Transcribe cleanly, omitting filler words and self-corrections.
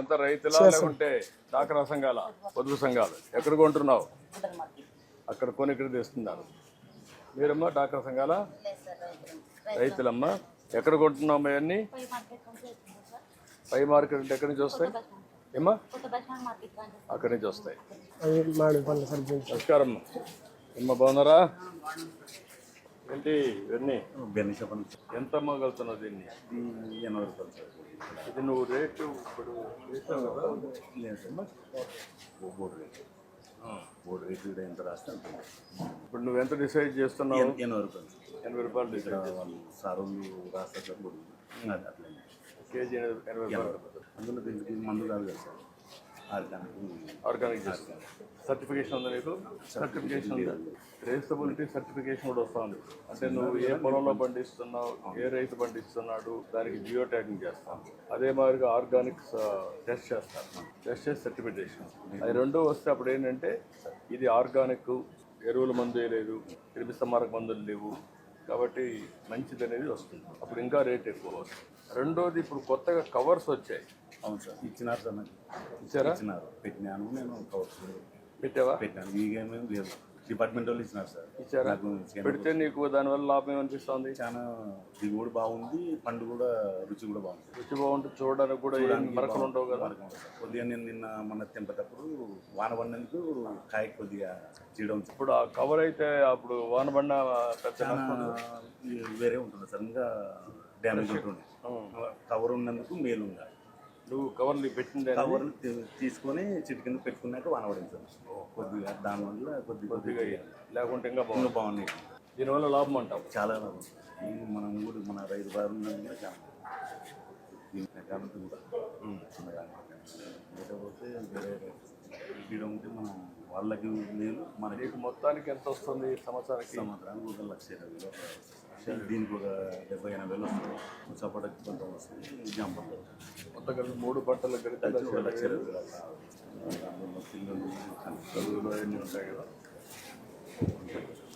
ఎంత రైతులా లేకుంటే డాక్రా సంఘాల పొదుపు సంఘాలు ఎక్కడ కొంటున్నావు? అక్కడ కొని ఇక్కడ తెస్తున్నారు. మీరమ్మా డాక్రా సంఘాల రైతులమ్మా ఎక్కడ కొంటున్నావు? అవన్నీ పై మార్కెట్ అంటే ఎక్కడి నుంచి వస్తాయి ఏమ్మా? అక్కడి నుంచి వస్తాయి. నమస్కారం అమ్మ, బాగున్నారా? ఏంటి ఇవన్నీ ఎంత అమ్మగలుగుతున్నావు దీన్ని? 80 రూపాయలు సార్. ఇది నువ్వు రేటు ఇప్పుడు వేసావు కదా? లేదమ్మా, బోర్డు రేటు కూడా ఎంత రాస్తే అంత. ఇప్పుడు నువ్వు ఎంత డిసైడ్ చేస్తున్నావు? 80 రూపాయలు. 80 రూపాయలు డిసైడ్. వాళ్ళు సారులు రాస్తారు బోర్డు అట్లా కేజీ 80 రూపాయలు. అందులో దీనికి మందు కాదు కదా సార్, ఆర్గానిక్ చేస్తాను. సర్టిఫికేషన్ ఉందా నీకు? సర్టిఫికేషన్ ఉందా? ట్రేసబిలిటీ సర్టిఫికేషన్ కూడా వస్తుంది. అంటే నువ్వు ఏ పొలంలో పండిస్తున్నావు, ఏ రైతు పండిస్తున్నాడు, దానికి జియో ట్యాగింగ్ చేస్తాం. అదే మాదిరిగా ఆర్గానిక్స్ టెస్ట్ చేస్తాను. టెస్ట్ చేసి సర్టిఫికేషన్ అది రెండూ వస్తే అప్పుడు ఏంటంటే ఇది ఆర్గానిక్, ఎరువుల మందు వేయలేదు, క్రిమిసంహారక మందులు లేవు కాబట్టి మంచిది అనేది వస్తుంది. అప్పుడు ఇంకా రేట్ ఎక్కువ వస్తుంది. రెండోది ఇప్పుడు కొత్తగా కవర్స్ వచ్చాయి. అవును సార్, ఇచ్చినారు సార్. నాకు ఇచ్చినారు, పెట్టినాను. నేను కవర్స్ పెట్టావా? పెట్టాను. మీకేమేమి లేదు, డిపార్ట్మెంట్ వాళ్ళు ఇచ్చినారు సార్. ఇచ్చారా? పెడితే నీకు దానివల్ల లాభం ఏమనిపిస్తుంది? చాలా దిగుబడి బాగుంది, పండు కూడా రుచి కూడా బాగుంది. రుచి బాగుంటుంది, చూడడానికి కూడా మరకలు ఉండవు కదా. కొద్దిగా నేను నిన్న తెంపేటప్పుడు వాన పడినందుకు కాయ కొద్దిగా చేయడం. ఇప్పుడు ఆ కవర్ అయితే అప్పుడు వాన పడిన వేరే ఉంటుంది సార్, ఇంకా డ్యామేజ్ ఉంటుంది. కవర్ ఉన్నందుకు మేలు ఉందా? నువ్వు కవర్లు పెట్టింది కవర్ తీసుకొని చిటి కింద పెట్టుకున్నాక వాన పడింది సార్. కొద్దిగా దానివల్ల కొద్దిగా లేకుంటే ఇంకా బాగున్నాయి. దీనివల్ల లాభం అంటావు? చాలా లాభం. మనం కూడా మన రైతు బారు చాలా లేకపోతే వేరే తీయడం ఉంటే మనం వాళ్ళకి మేలు. మనకి మొత్తానికి ఎంత వస్తుంది సంవత్సరానికి? సంవత్సరానికి 1,20,000 దీనికి ఒక 70-80 వస్తుంది. సపోటాకి కొంత వస్తుంది. జాంపంలో మొత్తం కలిసి 3 పంటలు కలిపి 1,00,000. పిల్లలు చదువులో ఎన్ని ఉంటాయి కదా.